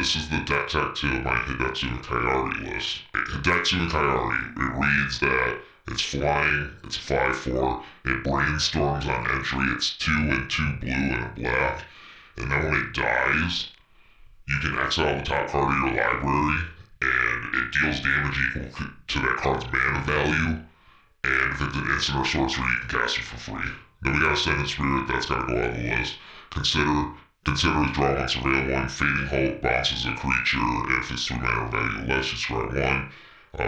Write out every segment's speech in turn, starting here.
this is the deck tech to my Hidetsugu and Kairi list. Hidetsugu and Kairi, it reads that it's flying, it's 5/4, it brainstorms on entry, it's 2 and 2 blue and a black, and then when it dies, you can exile the top card of your library, and it deals damage equal to that card's mana value, and if it's an instant or sorcery, you can cast it for free. Then we got Ascendant Spirit, that's gotta go on the list. Consider is drawn on Surveil 1, Fading Hope bounces a creature, and if it's 3 mana value or less, you scry 1.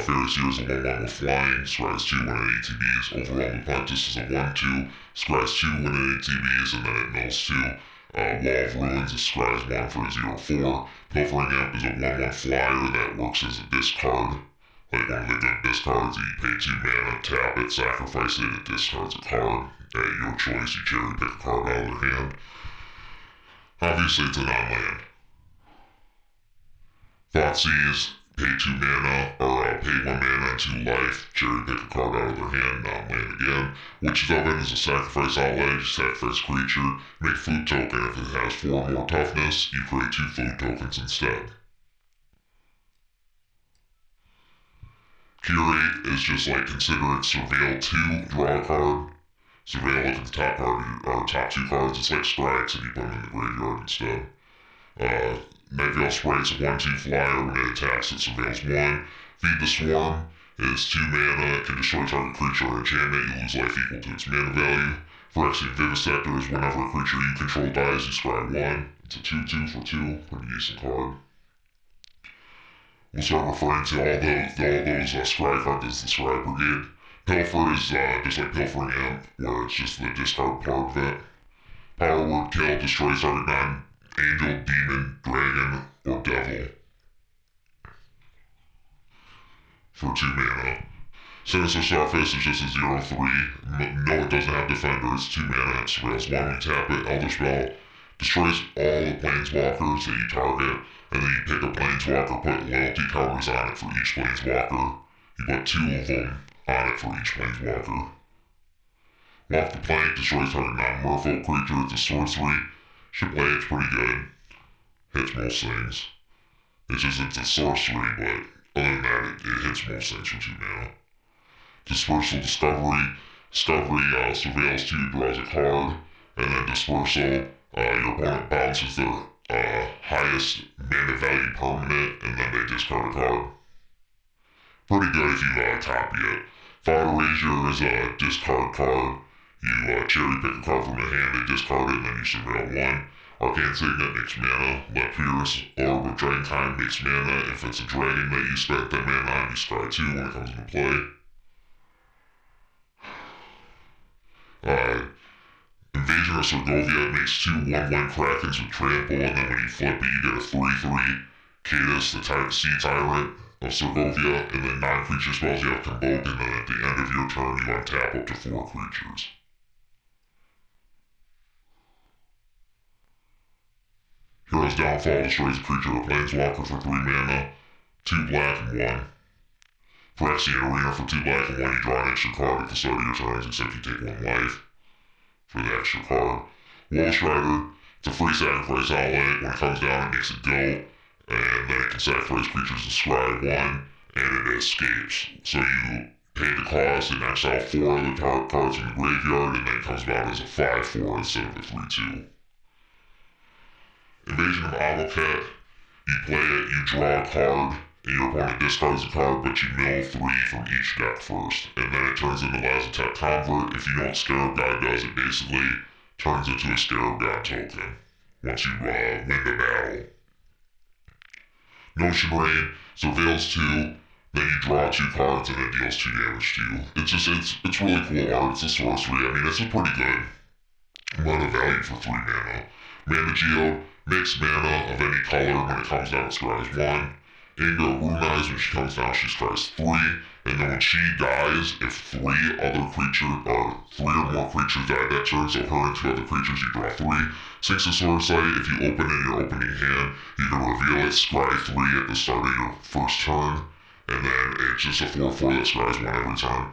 Fairy Seer is a 1/1 with flying, scries 2 when it ATBs. Overwhelming Apprentice is a 1/2, scries 2 when it ATBs, and then it mills 2. Wall of Ruins is scries 1 for a 0/4. Pilfering Imp is a 1/1 flyer that works as a discard. Like one of the good discards, you pay 2 mana, tap it, sacrifice it, it discards a card. At your choice, you cherry pick a card out of their hand. Obviously, it's a non-land. Thoughtseize, pay 2 mana, or pay 1 mana and 2 life, cherry pick a card out of their hand, non-land again. Witch's Oven is a sacrifice outlet, you sacrifice creature, make food token. If it has 4 more toughness, you create 2 food tokens instead. Curate is just like consider it Surveil 2, draw a card. Surveil, look at the top card, or top 2 cards, it's like sprites, and you put them in the graveyard instead. Nightveil Sprite's a 1/2 flyer, when it attacks it surveils 1. Feed the Swarm is 2 mana, it can destroy target creature or enchantment, you lose life equal to its mana value. Phyrexian Vivisector is whenever a creature you control dies, you scry 1. It's a 2/2 for 2, pretty decent card. We'll start referring to all those scry cards as the Scry Brigade. Pilfer is just like Pilfering Imp, where it's just the discard part of it. Power Word Kill destroys target non-angel, demon, dragon, or devil for 2 mana. Sinister Starfist is just a 0/3. No, it doesn't have Defender, it's 2 mana, it surveils 1 when you tap it. Elder Spell destroys all the planeswalkers that you target, and then you pick a planeswalker, put loyalty counters on it for each planeswalker. You put 2 of them on it for each planeswalker. Walk the Plank destroys target non-merfolk creature, it's a sorcery. Should play, it's pretty good. Hits most things. It's a sorcery, but other than that, it hits most things for 2 mana. Dispersal Discovery surveils 2, draws a card, and then Dispersal, your opponent bounces their highest mana value permanent, and then they discard a card. Pretty good if you copy it. Fire Razor is a discard card. You cherry pick a card from the hand, they discard it, and then you surveil 1. Arcane Signet makes mana. Let Pierce, Orb of Dragon Time makes mana. If it's a dragon that you spent that mana on, you scry 2 when it comes into play. Invasion of Segovia makes 2 1/1 Krakens with Trample, and then when you flip it, you get a 3/3 Cadus, the Sea Tyrant of Segovia, and then 9 creature spells you have Convoke, and then at the end of your turn, you untap up to 4 creatures. Hero's Downfall destroys a creature or planeswalker for 3 mana, 2 black and 1. Phyrexian Arena for 2 black and 1, you draw an extra card at the start of your turns, except you take 1 life for the extra card. Wall Strider, it's a free sacrifice outlet. When it comes down, it makes it go, and then it can sacrifice creatures to scry 1, and it escapes. So you pay the cost and exile 4 other cards from the graveyard, and then it comes about as a 5/4 instead of a 3/2. Invasion of Amoket, you play it, you draw a card, and your opponent discards a card, but you mill 3 from each deck first, and then it turns into Lazotep Convert. If you know what Scarab God does, it basically turns into a Scarab God token once you win the battle. Notion Rain surveils 2, then you draw 2 cards, and it deals 2 damage to you. It's really cool art, it's a sorcery, I mean, it's a pretty good amount of value for 3 mana. Mana Geode makes mana of any color. When it comes down, it scries 1. Inga Runais, when she comes down, she scries 3. And then when she dies, if 3 or more creatures die that turn, so her and 2 other creatures, you draw 3. Sinks of Soresight, if you open in your opening hand, you can reveal it, scry 3 at the start of your first turn. And then it's just a 4/4 that scries 1 every time.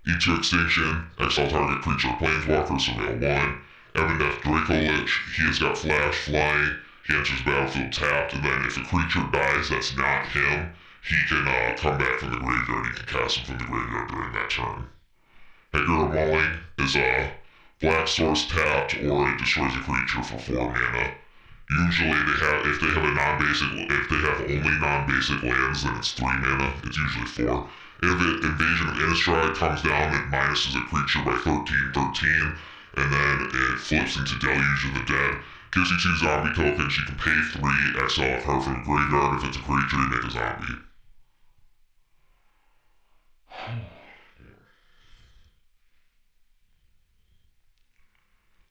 Eat to Extinction, exile target creature or planeswalker, surveil 1. Evandeth Draco Lich, he has got flash, flying. he enters the battlefield tapped, and then if a creature dies that's not him, he can come back from the graveyard. He can cast him from the graveyard during that turn. Hidetsugu Mauling is a black source tapped, or it destroys a creature for 4 mana. Usually if they have only non-basic lands, then it's 3 mana. It's usually 4. If Invasion of Innistrad comes down, it minuses a creature by 13/13, and then it flips into Deluge of the Dead. Gives you 2 zombie tokens. You can pay 3, exile a card from the graveyard. If it's a creature, you make a zombie.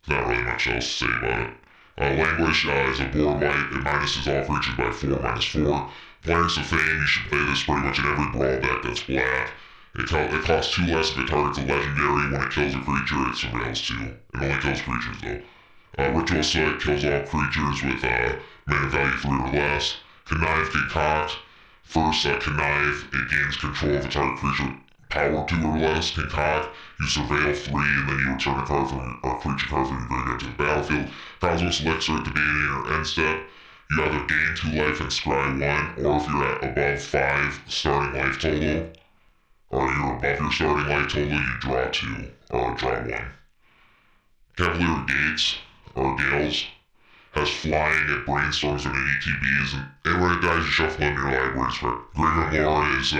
Not really much else to say about it. Languish is a board white. It minuses all creatures by 4/4. Planets of Fame, you should play this pretty much in every Brawl deck that's black. It costs 2 less if it targets a legendary. When it kills a creature, it surveils 2. It only kills creatures though. Ritual Sight kills all creatures with mana value 3 or less. Connive Concoct. First, Connive, it gains control of a target creature power 2 or less. Concoct, you surveil 3, and then you return a creature card from your graveyard to the battlefield. Cosmos Elixir at the beginning or end step. You either gain 2 life and scry 1, or if you're at above 5 starting life total, or you're above your starting life total, you draw 2, or draw 1. Cavalier Gates, or Gales, has flying, it brainstorms when it ETBs, and when it dies, you shuffle in your libraries. Graveyard Lore is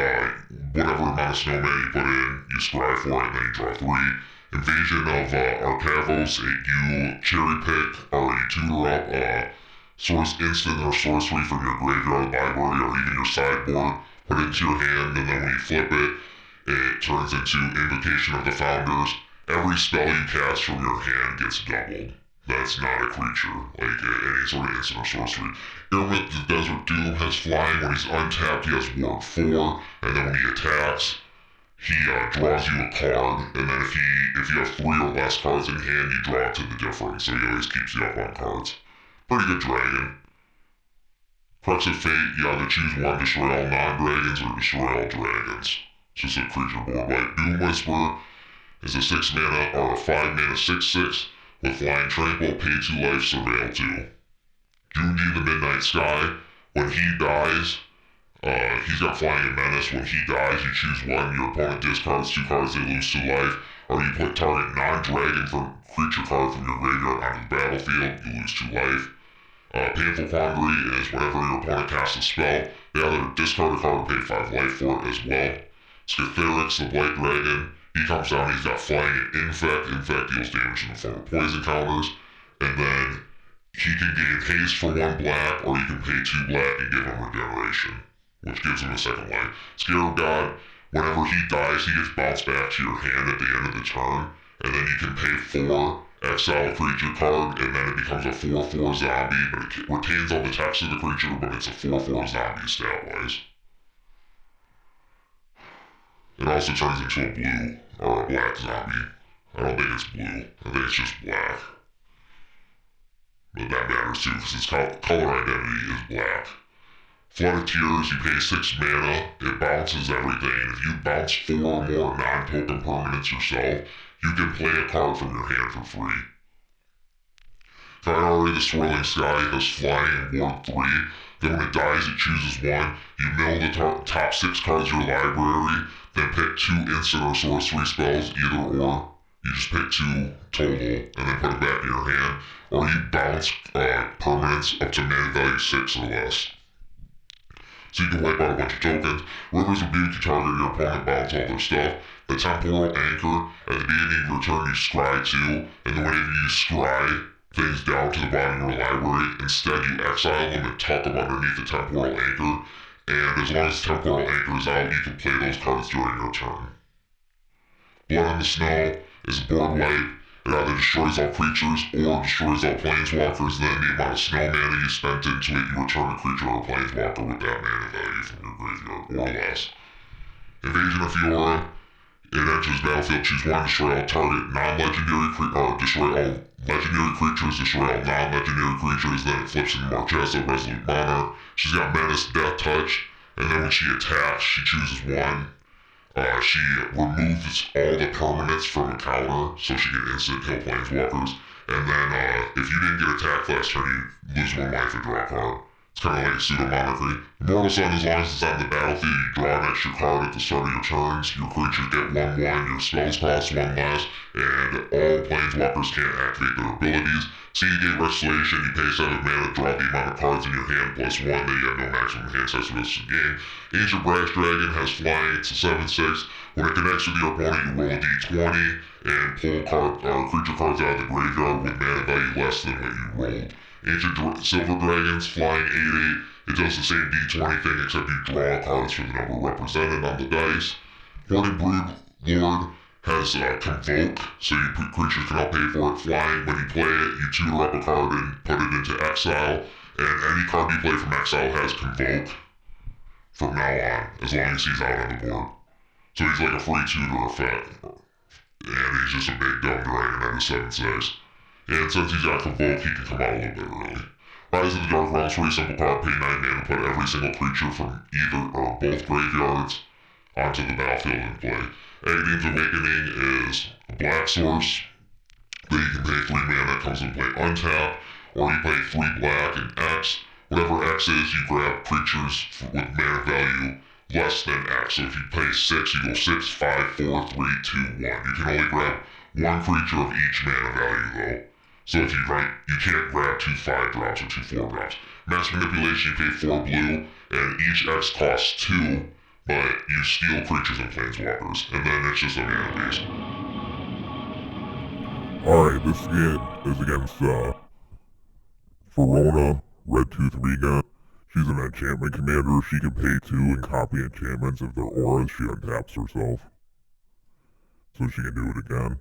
whatever amount of snowman you put in, you scry for it, and then you draw 3. Invasion of Arcavos, you cherry pick, or you tutor up source instant or sorcery from your graveyard, library, or even your sideboard, put it into your hand, and then when you flip it, it turns into Invocation of the Founders. Every spell you cast from your hand gets doubled. That's not a creature, like any sort of instant or sorcery. Irmit the Desert Doom has flying. When he's untapped, he has ward 4, and then when he attacks, he draws you a card, and then if you have 3 or less cards in hand, you draw it to the difference, so he always keeps you up on cards. Pretty good dragon. Crux of Fate, you either choose one, destroy all non-dragons, or destroy all dragons. It's just a creature board white. Doom Whisperer is a 6 mana, or a 5 mana 6/6, with flying tranquil, pay 2 life, surveil 2. Junji the Midnight Sky, when he dies, he's got flying and menace. When he dies, you choose one, your opponent discards 2 cards, they lose 2 life, or you put target non-dragon creature card from your graveyard onto the battlefield, you lose 2 life. Painful Quandary is whenever your opponent casts a spell, they either discard a card or pay 5 life for it as well. Scytherix, the Blight Dragon, he comes down, he's got flying and infect. Infect deals damage in the form of poison counters, and then he can gain haste for 1 black, or you can pay 2 black and give him regeneration, which gives him a 2nd life. Scarab God, whenever he dies, he gets bounced back to your hand at the end of the turn, and then you can pay 4, exile a creature card, and then it becomes a 4/4 zombie, but it retains all the text of the creature, but it's a 4/4 zombie stat-wise. It also turns into a blue, or a black zombie. I don't think it's blue, I think it's just black. But that matters too, because its color identity is black. Flood of Tears, you pay 6 mana, it bounces everything. If you bounce 4 or more non-token permanents yourself, you can play a card from your hand for free. Kairi the Swirling Sky has flying and ward 3. Then when it dies, it chooses 1. You mill the top 6 cards of your library, then pick 2 instant or sorcery spells, either or. You just pick 2 total, and then put it back in your hand. Or you bounce permanents up to mana value 6 or less. So you can wipe out a bunch of tokens. River's Rebuke, you target your opponent, bounce all their stuff. The Temporal Anchor, at the beginning of your turn, you scry 2, and then whenever you scry things down to the bottom of your library, instead you exile them and tuck them underneath the Temporal Anchor, and as long as the Temporal Anchor is out, you can play those cards during your turn. Blood on the Snow is a board wipe. It either destroys all creatures or destroys all planeswalkers, and then the amount of snow mana you spent into it, you return a creature or a planeswalker with that mana value from your graveyard, or less. Invasion of Fiora, it enters battlefield, choose 1, destroy all target non-legendary destroy all legendary creatures, destroy all non-legendary creatures, then it flips into Marchesa, Resolute Monarch. She's got Menace, Death Touch, and then when she attacks, she chooses 1. She removes all the permanents from a counter, so she can instant kill planeswalkers. And then if you didn't get attacked last turn, you lose 1 life and draw a card. It's kind of like a pseudo-monarchy. Immortal Sun, as long as it's on the battlefield, you draw an extra card at the start of your turns. Your creatures get 1/1, your spells cost 1 less, and all planeswalkers can't activate their abilities. Seed Gate Restoration, you pay 7 mana, draw the amount of cards in your hand plus 1, then you have no maximum hand size for the rest of the game. Ancient Brash Dragon has flying, it's a 7/6. When it connects with your opponent, you roll a d20 and pull creature cards out of the graveyard with mana value less than what you rolled. Ancient Silver Dragons, flying 8/8. It does the same d20 thing, except you draw cards for the number represented on the dice. Horny Brood Lord has Convoke, so creatures can all pay for it. Flying, when you play it, you tutor up a card and put it into exile, and any card you play from exile has Convoke from now on, as long as he's out on the board. So he's like a free tutor effect, and he's just a big dumb dragon at a 7/6. And since he's got Convoke, he can come out a little bit early. Rise of the Dark Realms, pretty simple card, pay 9 mana, put every single creature from either or both graveyards onto the battlefield and play. Aghanim Awakening is a black source that you can pay 3 mana, comes in play untap, or you pay 3 black and X. Whatever X is, you grab creatures with mana value less than X. So if you pay 6, you go 6, 5, 4, 3, 2, 1. You can only grab 1 creature of each mana value though. So if you can't grab 2 5-drops or 2 4-drops. Mass Manipulation, you pay 4 blue, and each X costs 2, but you steal creatures and planeswalkers, and then it's just a mana beast. Alright, this game is against Verona, Red 2/3 again. She's an enchantment commander. She can pay 2 and copy enchantments if they're auras. She untaps herself, so she can do it again.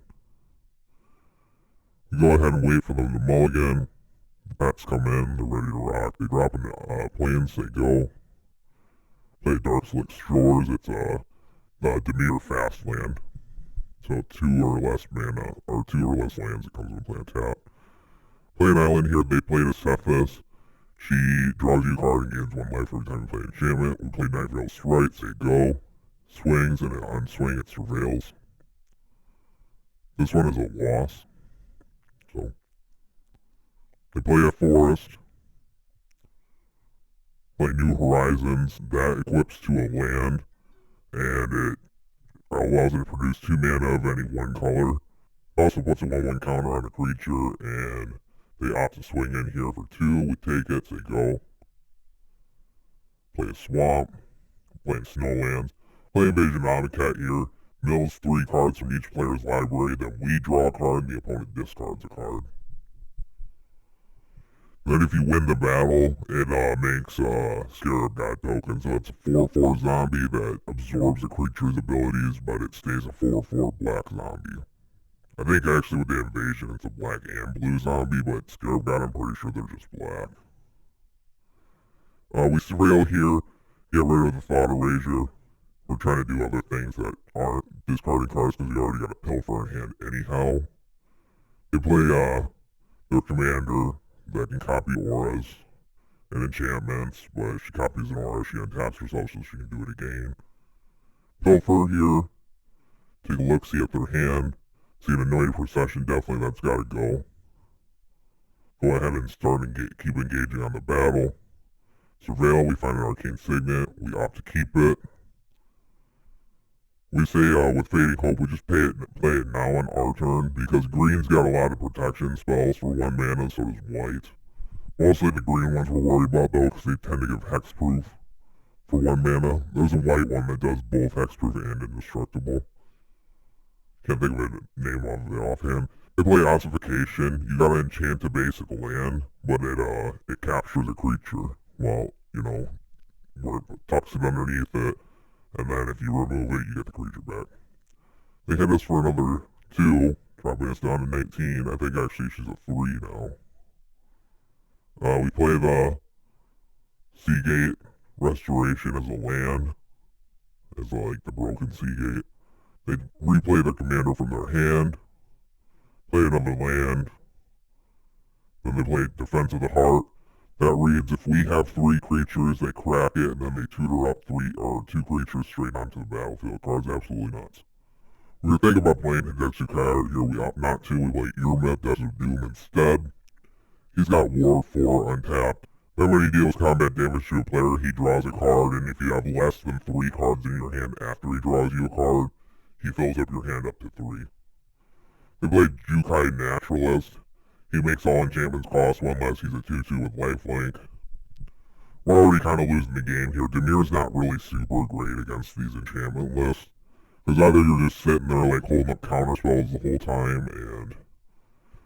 You go ahead and wait for them to mulligan. The bats come in, they're ready to rock. They drop into plains, they go. Play Darkslick Shores, it's the Demeter fast land. So 2 or less mana, or 2 or less lands that comes into play untap. Play an island here, they play to Cephas. She draws you a card and gains 1 life every time you play an enchantment. We play Night Veil Strikes, they go. Swings, and on swing it surveils. This one is a loss. So, they play a forest, play New Horizons, that equips to a land, and it allows it to produce 2 mana of any 1 color. It also puts a 1/1 counter on a creature, and they opt to swing in here for 2, we take it, they go. Play a swamp, play Snowlands, play Invasion Omnicat here, mills 3 cards from each player's library, then we draw a card and the opponent discards a card. Then if you win the battle, it makes Scarab God token, so it's a 4/4 zombie that absorbs the creature's abilities, but it stays a 4/4 black zombie. I think actually with the invasion it's a black and blue zombie, but Scarab God I'm pretty sure they're just black. We surveil here, get rid of the Thought Erasure. We're trying to do other things that aren't discarding cards because we already got a Pilfer in hand anyhow. They play their commander that can copy auras and enchantments, but if she copies an aura, she untaps herself so she can do it again. Pilfer here, take a look, see at their hand, see an Anointed Procession, definitely that's gotta go. Go ahead and start and keep engaging on the battle. Surveil, we find an Arcane Signet, we opt to keep it. We say with Fading Hope, we just play it now on our turn, because green's got a lot of protection spells for 1 mana, so does white. Mostly the green ones we're worried about though, because they tend to give hexproof for 1 mana. There's a white one that does both hexproof and indestructible. Can't think of a name off it offhand. They play Ossification. You gotta enchant a basic land, but it captures a creature. Well, you know, where it tucks it underneath it, and then if you remove it, you get the creature back. They hit us for another 2, dropping us down to 19. I think actually she's a 3 now. We play the Seagate Restoration as a land, as like the broken Seagate. They replay the commander from their hand, play another land, then they play Defense of the Heart. That reads, if we have 3 creatures, they crack it, and then they tutor up 2 creatures straight onto the battlefield. The card's absolutely nuts. We were thinking about playing Hidetsugu Kairi here. We opt not to. We play Earmouth, Desert of Doom instead. He's got War 4 untapped. Then when he deals combat damage to a player, he draws a card, and if you have less than 3 cards in your hand after he draws you a card, he fills up your hand up to 3. We played Jukai Naturalist. He makes all enchantments cost 1 less. He's a 2-2 with lifelink. We're already kind of losing the game here. Demir's not really super great against these enchantment lists. Because either you're just sitting there like holding up counter spells the whole time, and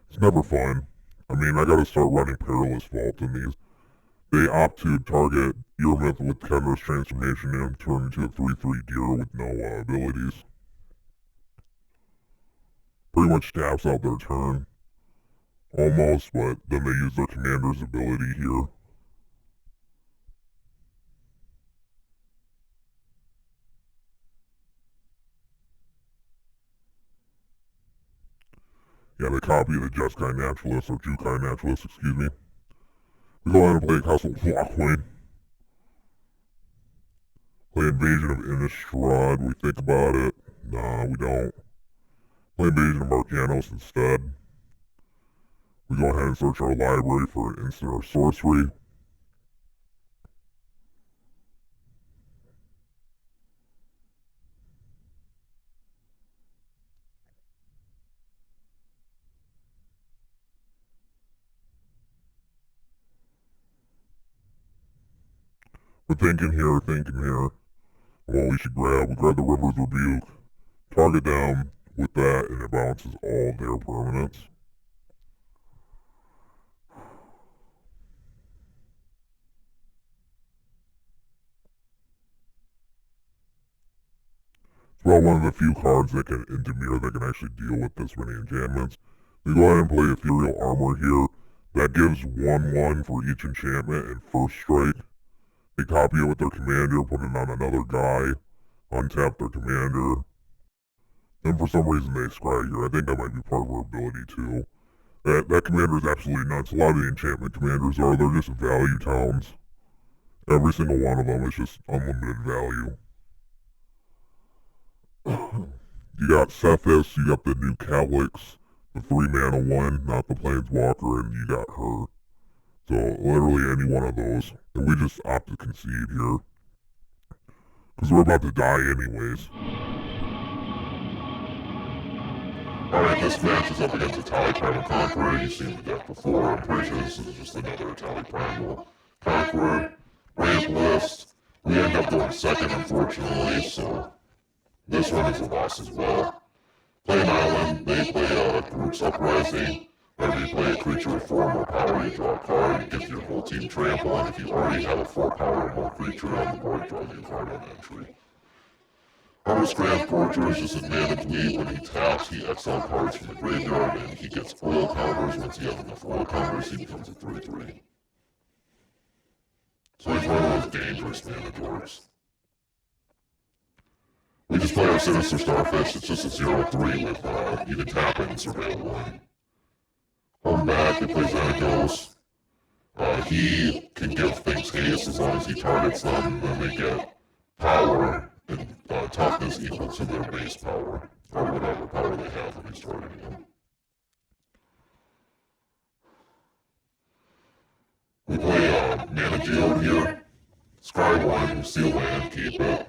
it's never fun. I mean, I gotta start running Perilous Vault in these. They opt to target Earmouth with Kendra's transformation and turn into a 3-3 deer with no abilities. Pretty much taps out their turn. Almost, but then they use their commander's ability here. Yeah, they copy the Jeskai Naturalist, or Jukai Naturalist, excuse me. We go ahead and play Castle Blockwind. Play Invasion of Innistrad. We think about it. Nah, we don't. Play Invasion of Arcanos instead. We go ahead and search our library for an instant or sorcery. We're thinking here. What we should grab. We grab the River's Rebuke. Target them with that, and it bounces all their permanents. It's about one of the few cards that can, in Dimir, that can actually deal with this many enchantments. We go ahead and play Ethereal Armor here. That gives 1/1 for each enchantment and first strike. They copy it with their commander, put it on another guy, untap their commander. Then for some reason they scry here. I think that might be part of her ability too. That commander is absolutely nuts. A lot of the enchantment commanders they're just value towns. Every single one of them is just unlimited value. You got Cephas, you got the new Calyx, the 3-mana one, not the Planeswalker, and you got her. So literally any one of those. And we just opt to concede here. Because we're about to die anyways. Alright, this match is up against a Tally Primal Conqueror. You've seen the deck before. I'm pretty sure this is just another Tally Primal Conqueror. Ramp list. We end up going second, unfortunately, so this one is a loss as well. Play an island, they play Group's Uprising. Whenever you play a creature with 4 or more power, you draw a card. It gives your whole team trample, and if you already have a 4 power or more creature on the board, draw you a card on entry. Harvest Transporter is just a mana bleed. When he taps, he exiles cards from the graveyard, and he gets oil counters. Once he has enough oil counters, he becomes a 3-3. So he's one of those dangerous mana dorks. We just play our Sinister Starfish. It's just a 0-3 with, you can tap it and surveil 1. Home back, they play Xenagos. He can give things haste as long as he targets them, and then they get power and toughness equal to their base power, or whatever power they have when he's targeting them. We play Mana Geode here. Scry 1, seal land, keep it.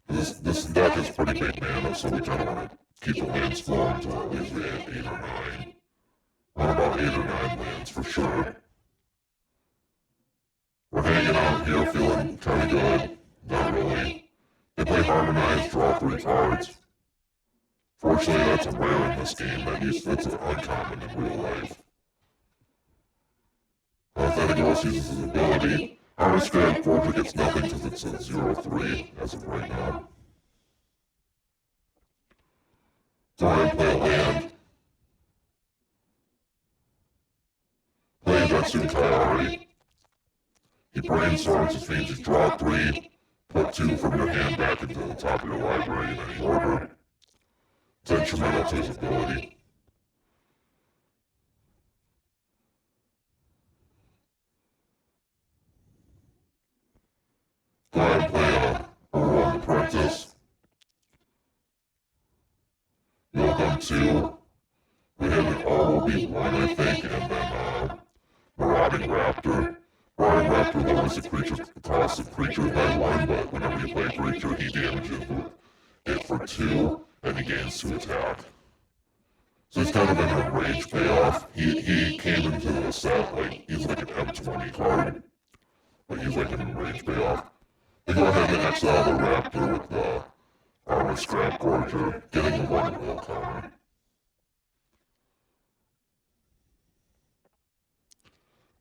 This deck is pretty big mana, so we kind of want to keep the lands flowing until at least we have 8 or 9. Want about 8 or 9 lands for sure. We're hanging out here feeling kind of good. Not really. They play Harmonize, draw 3 cards. Fortunately, that's a rare in this game. That's an uncommon in real life. Thanatos uses his ability. Harvest Transporter gets nothing because it's a 0-3 as of right now. Go ahead and play a land. Play Hidetsugu and Kairi. He brainstorms, which means you draw 3, put 2 from your hand back into the top of your library in any order. It's instrumental to his ability. Go ahead and play a Rowan Apprentice. 2. We have an ROB1, I think, and then Marauding Raptor. Marauding Raptor lowers the cost of creatures by 1, but whenever you play a creature, he damages it for 2, and he gains 2 attack. So he's kind of an enraged payoff. He came into the set like he's like an M20 card, but he's like an enraged payoff. They go ahead and exile the Raptor with the Armor Scrap Gorger, getting a 1-will counter.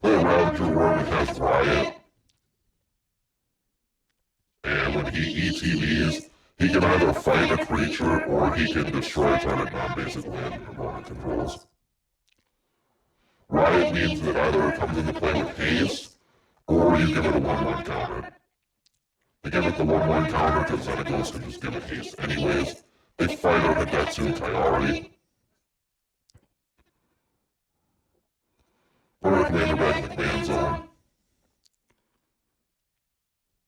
Play a Ravager Worm, it has Riot. And when he ETBs, he can either fight a creature or he can destroy target non-basic land and opponent controls. Riot means that either it comes into play with haste or you give it a 1-1 counter. They give it the 1-1 counter because then it goes to just give it haste anyways. They fight our Hidetsugu and Kairi. Put our commander back in the command zone.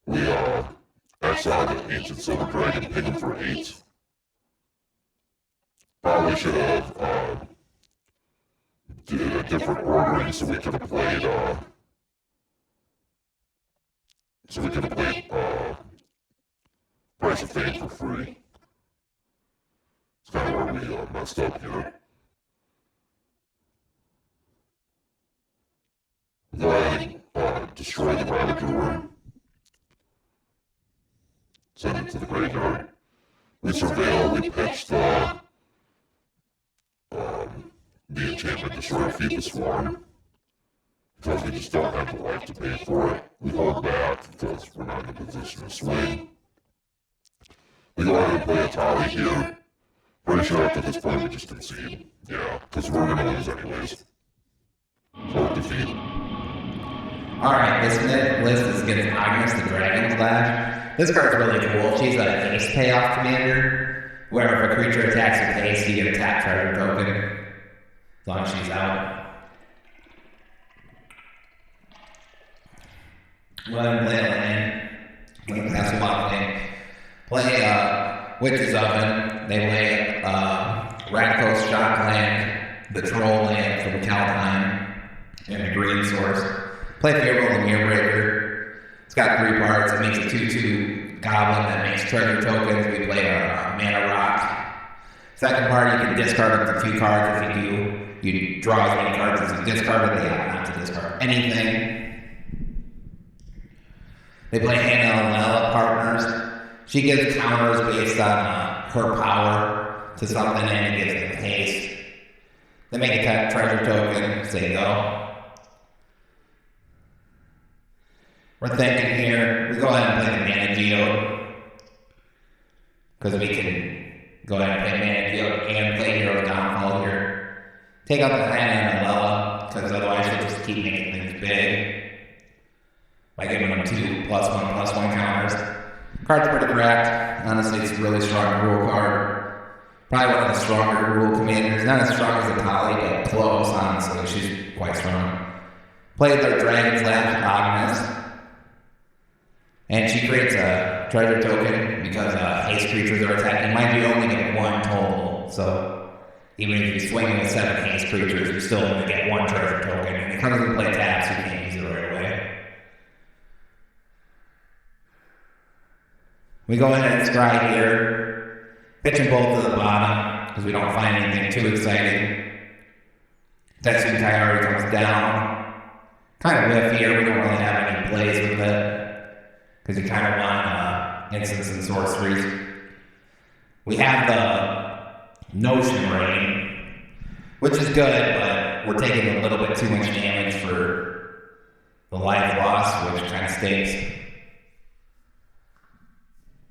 We exile the Ancient Silver Dragon, ping him for 8. Probably should have did a different ordering so we could have played Price of Fame for free. It's kind of where we messed up here. Go ahead and destroy the Ravager Worm. Send it to the graveyard. We surveil, we pitch the enchantment Destroyer, Feed the Swarm. Because we just don't have the life to pay for it. We hold back because we're not in a position to swing. We go ahead and play a Tali here. Pretty sure after this point we just concede. Yeah, because we're going to lose anyways. Hold defeat. Alright, this list is against Agnes the Dragon's Lash. This card's really cool. She's a haste payoff commander, where if a creature attacks with haste, you get a tap treasure token. As long as she's out. Go ahead and play a land. That's a lot of land. Play Witch's Oven. They play Radicos Shockland, the Troll land from Kaldheim, and a green source. Play Favorable the Mirrorbreaker. It's got 3 parts. It makes a 2/2 goblin that makes treasure tokens. We play a Mana Rock. Second part, you can discard up to 2 cards. If you do, you draw as many cards as you discarded. They have not to discard anything. They play Hannah and Lella Partners. She gives counters based on her power to something, and it gives them haste. They make a treasure token, say go. We're thinking here, we go ahead and play the Mana Geode. Because we can go ahead and play Mana Geode and play Hero's Downfall here. Take out the Hannah and Lella, because otherwise we'll just keep making things big. By giving them 2+1/+1 counters. Card's pretty cracked. Honestly, it's a really strong rule card. Probably one of the stronger rule commanders. Not as strong as the Tali, but close, honestly. She's quite strong. Played their Dragon's Lash Agnes. And she creates a treasure token because haste creatures are attacking. Mind you, you only get 1 total. So even if you swing with 7 haste creatures, you're still going to get 1 treasure token. And it comes into play taps, so you can't use it right away. We go ahead and scry here, pitching both to the bottom because we don't find anything too exciting. Hidetsugu and Kairi comes down. Kind of whiff here, we don't really have any plays with it because you kind of want instants and sorceries. We have the Notion Rain, which is good, but we're taking a little bit too much damage for the life loss, which kind of stinks.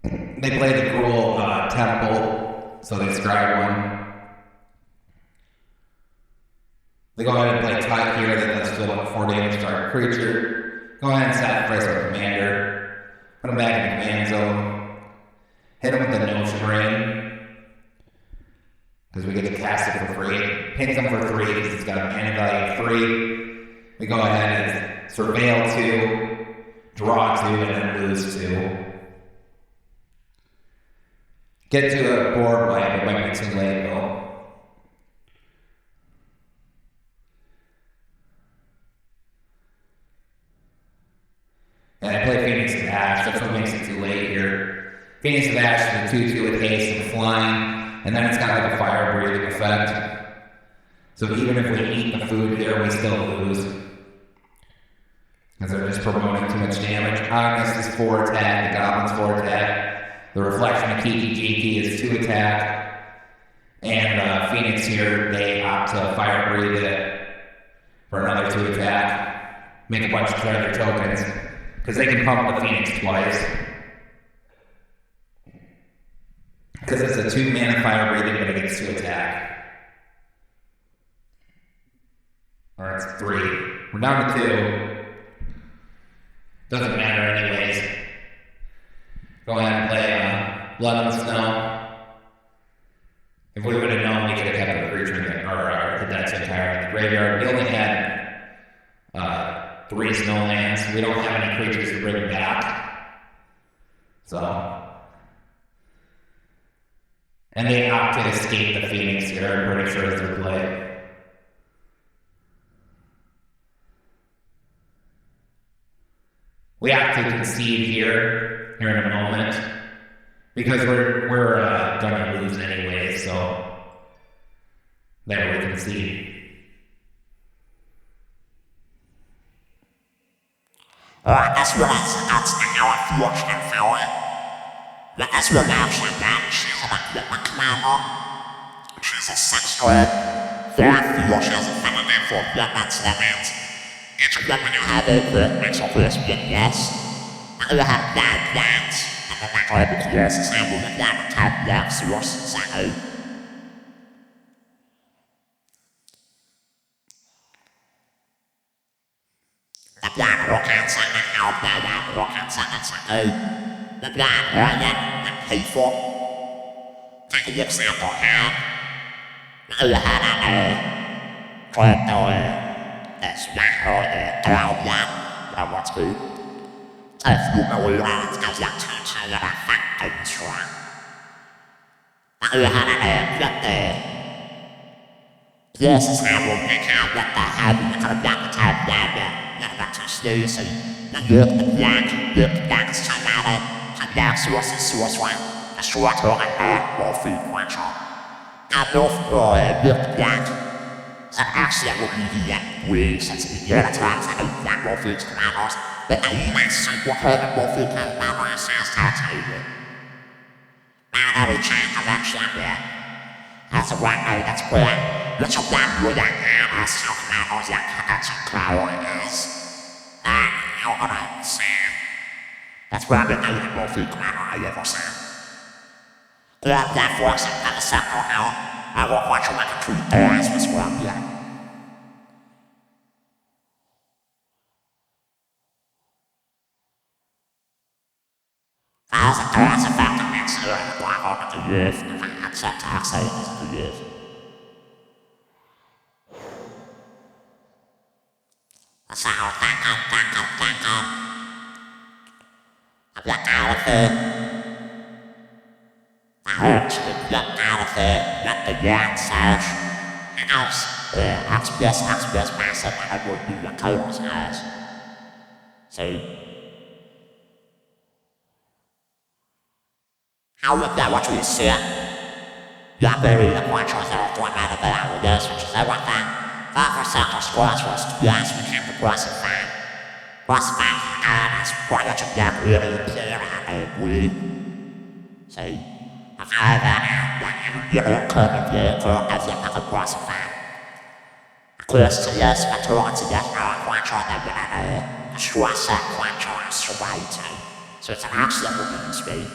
They play the Gruul Temple, so they scry 1. They go ahead and play Tut here, that does still up 4 damage to our creature. Go ahead and sacrifice our commander. Put him back in the command zone. Hit him with the Notion Rain. Because we get to cast it for free. Pings him for 3 because it's got a mana value of 3. We go ahead and surveil 2, draw 2, and then lose 2. Get to a board wipe, it might be too late though. Ash. That's what makes it too late here. Phoenix of Ash is a 2/2 with haste and flying, and then it's got like a fire breathing effect. So even if we eat the food here, we still lose. Because they're just promoting too much damage. Agnes is 4 attack, the Goblin's 4 attack. The Reflection of Kiki Jiki is 2 attack. And Phoenix here, they opt to fire breathe it for another 2 attack. Make a bunch of treasure tokens. Because they can pump the Phoenix twice. Because it's a 2 mana fire breathing, but it gets 2 attack. Or it's 3. We're down to 2. Doesn't matter anyways. Go ahead and play Blood on the Snow. If we would have known, we could have kept a creature in the, or Hidetsugu and Kairi in the graveyard. We only had 3 snowlands. We don't have any creatures to bring back. So. And they opt to escape the Phoenix here. I'm pretty sure it's their play. We have to concede here in a moment, because we're gonna lose anyway. So there we concede. Alright, this one that's the unfortunate theory. But this one actually meant she's an equipment commander. She's a 6-drop. 5/4, she has affinity for equipment, so that means each equipment you have over makes your first one less. And you have 5 planes, then when we try to close the sample, you have to tap that source, so the black rocket segment here, the white rocket segment, the black one we pay for. Take a look see at the hand. Now you have that's right, down one. That one's good. If you know it goes like 2/2, and I think that's right. Now you have got yes, it's how we can't let that happen. You gotta back the type down there. You got 2 snooze, so you look the black is 2 mana. And now source right. Destroy target more feed creature. And north look the black. And actually, I wouldn't do that way since the other times I don't like more feeds commanders. But the only super heavy more feed commander you see is Hidetsugu. Man, I will change eventually, yeah. That's a right now, that's great. Let's your one rule like hand as your commanders like Hidetsugu Kairi is. And you're gonna see. That's probably the only more feed commander I've ever seen. That force and the sector now. I won't watch you like a 2 boys as well, yeah. As a toss effect of me, so I block over to live, if I accept taxation as to live. That's how I think. I've got down with it. Look down with it, let the yarn sash. He goes, XPS, massive, I would be the colors, guys. See? How would that what you see? You're very the quantures of 1 mana there with this, which is everything. 5% of squads was 2 guys became the progressive fan. Progressive fan, and it's quite a gap really clear and we. See? If I have any, you don't come in here for everything like a progressive fan. Close to yes, but towards the yes, now I'm quite sure that we're stress that quanture is surviving. So it's an accident with me speed.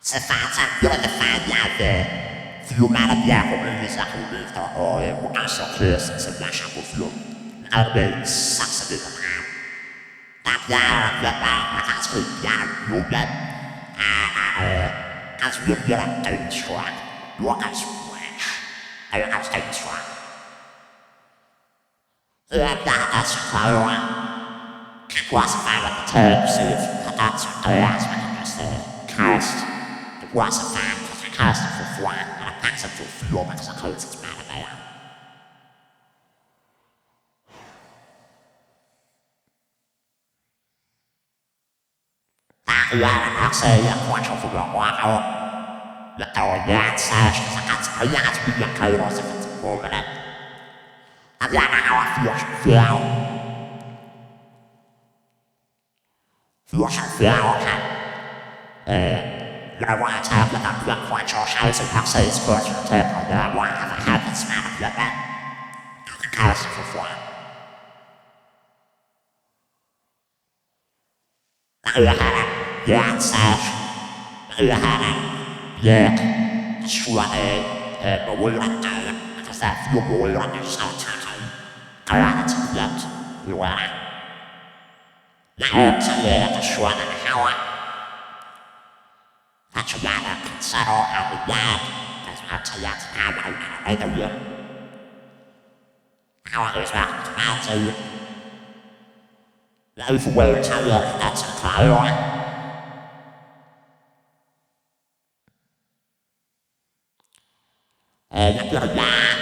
So fans are good at the fan out there. Few mana black movies that will leave the oil will do so clear since the nation will feel. Now the sucks a bit of him. That I can't speak down, you'll get. As we get a down strike, you're going to switch. I don't have to take a strike. That's Kairi. Keep classifying with the term, see if that's what the last we can just cast. The classifying because we cast it for flat, and it picks up to a fuel because it codes its mana down. Lärarna säger kanske för bra jag tar hjärnsärsk så kan jag hjärnsbygga köra så finns det på med det. Att gärna ha fjärr. Fjärr kan jag var att tävla att jag får en chans att ha sig skott för att tävla där var jag för habitsmanagement. Du kan kalla sig för fjärr. Jag hade hjärnsärsk. Jag hade lök. Svårare målande. Jag kan säga målande samtidigt. Karate till lätt. Johan. Jag har också lärt svårare hawa. Kanske gärna pizzar och hamburgare. Det som har tagit hamburgare. Det är det. Hawa är svårt. Alltid. Jag är för väl taget att som klarar. Jag börjar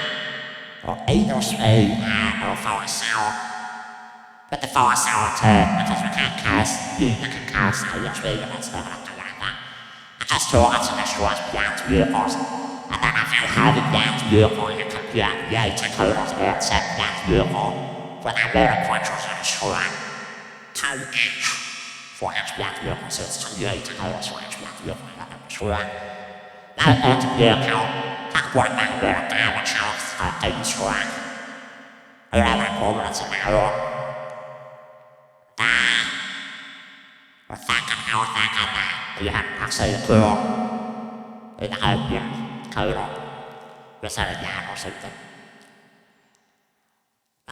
och idrottsspel och föreslår. Men det föreslår att man kan kasta, jag kan kasta idrottsspel och så jag kan stå att sådana stora spjärnsdjur och så. Att man får ha det spjärnsdjur och jag kan göra jättekul och så att säga spjärnsdjur och för att lära på en sån stora 2-1 för en spjärnsdjur och så att jag jättekul och så en spjärnsdjur och jag är inte björn. Tack vare mig och det är en chans att det är så. Och jag har kommit som jag har. Där. Och tackar mig. Jag har sagt på. I det här björnkören. Jag säger gärna och slutet.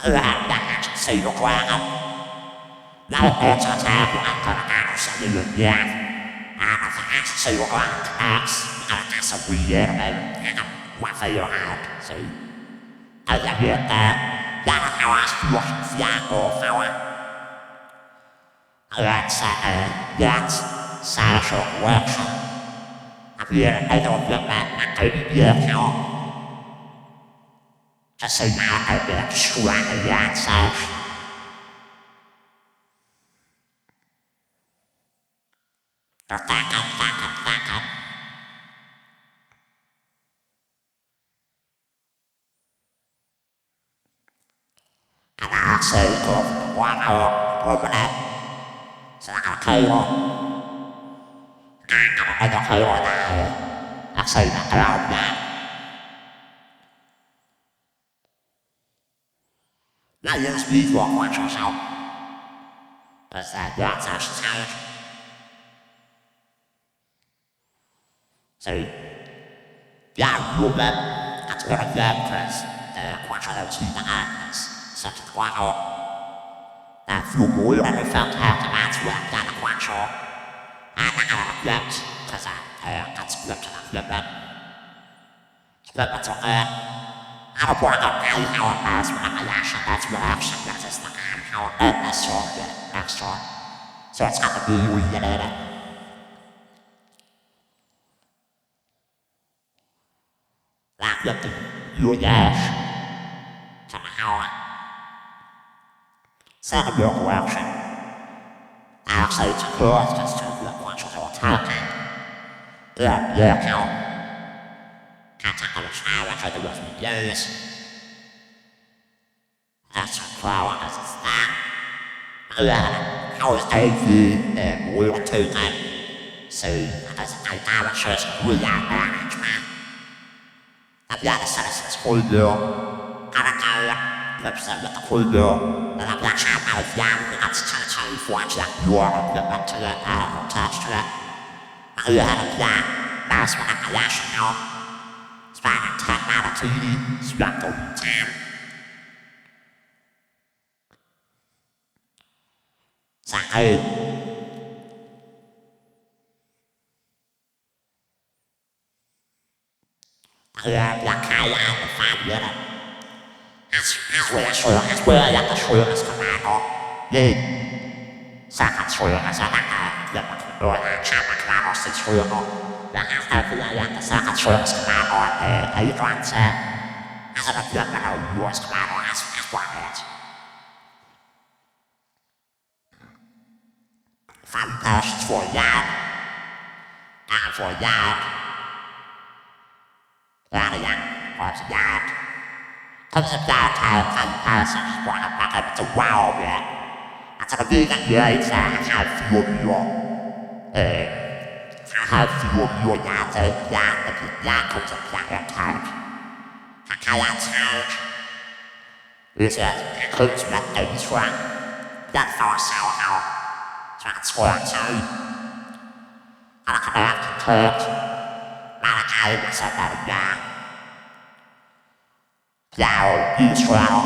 Och jag har lagt sidokvären. Jag har också tagit på antalet och så nu igen. Annars är det sidokvären knaps. Det är så weird med varför jag är så. Jag vet jag har svårt fjärr och för. Jag säger särskilt workshop. Jag blir en av dem med att det blir så. Jag säger att det är svårt hjärnsärsk. Jag tackar. Jag säger på på det. Så jag kan ju. Jag kan ju det. Jag säger att jag har det. Jag gör speedwalk också så. Det är jag så här. Så jag jobbar att göra hjärnpress. Kanske det betyder att sättet var och där flugmålen är för att äta matsvärtan och kanske alla har glömt att glömma så alla på att jag har som alla läser som jag också har en så jag ska inte bli oigenerad. Jag glömde Jojas som jag har. Sen blir det workshop. Jag säger till kurs att jag kanske har tagit. Jag kan tänka mig snälla för det blir som ljus. Jag ska klara det så starkt. Jag har alltid vårturen. Så att jag var så ska vi göra att jag hade sett skulder. Represented the corridor, and I'm not sure how it's young, and it's trying to watch that door, the one to the attached to it. I had a plan, that's when I'm rational. Spending 10 minutes to eat, spent the time. So, jag kan ju aldrig fan göra det. It's where jag kan sköra skammer. Säkert sköra sådana och känna kvar oss i sköra. Jag har inte säkert sköra skammer och idrott. Alltså det glömmer nog vår skammer och erfarenhet. 5 passes for a yard. Down for a yard. Down a yard. What's a yard? Comes up downtown, 5 passes, brought it back up to wow, man. That's a big idea, I have few of you. I have few of you, yeah, comes up downtown. I can't tell. Is it? Comes back to this one. That's for somehow. Transfer to. I can have to touch. Malachi was about a guy. Now, Israel.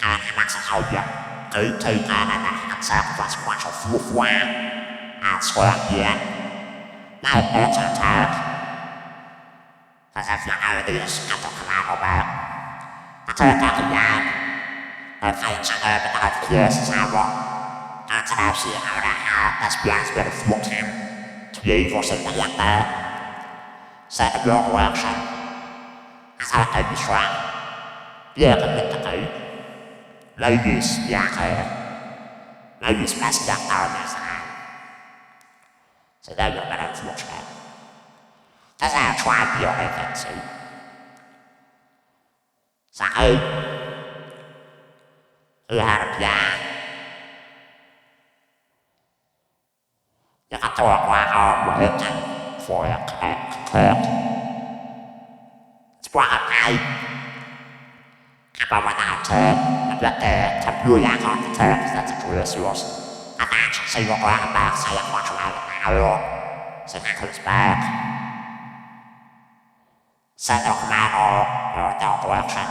And he must hold you. Go to Canada and sacrifice much of your fire. And swear again. Now, it's a turn. As if you know this, I don't come out about. I turn back again. I find you over the years as I walk. That's an absolute how that's beyond better float him. To leave us in the young there. Set a your direction. As I do this right. Yeah, but let the go. Ladies, yeah, ladies messed up down this time. So now you're better to watch it. That's how I try to be on it, too. So, you had a plan. You can talk my hard working for your clip. It's what I pay. But when I turn, I'm not there to really out on the terms that's a career source. I'm actually seeing what I'm about, say I'm watching out of my own. So that comes back. Send a command or no direction.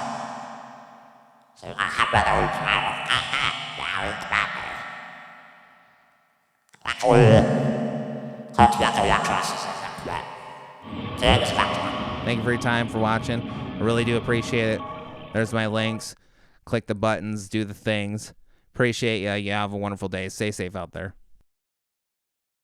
So I have better command of now in the back. That's all. Can't get the actresses in that. Thank you for your time, for watching. I really do appreciate it. There's my links. Click the buttons, do the things. Appreciate you. You have a wonderful day. Stay safe out there.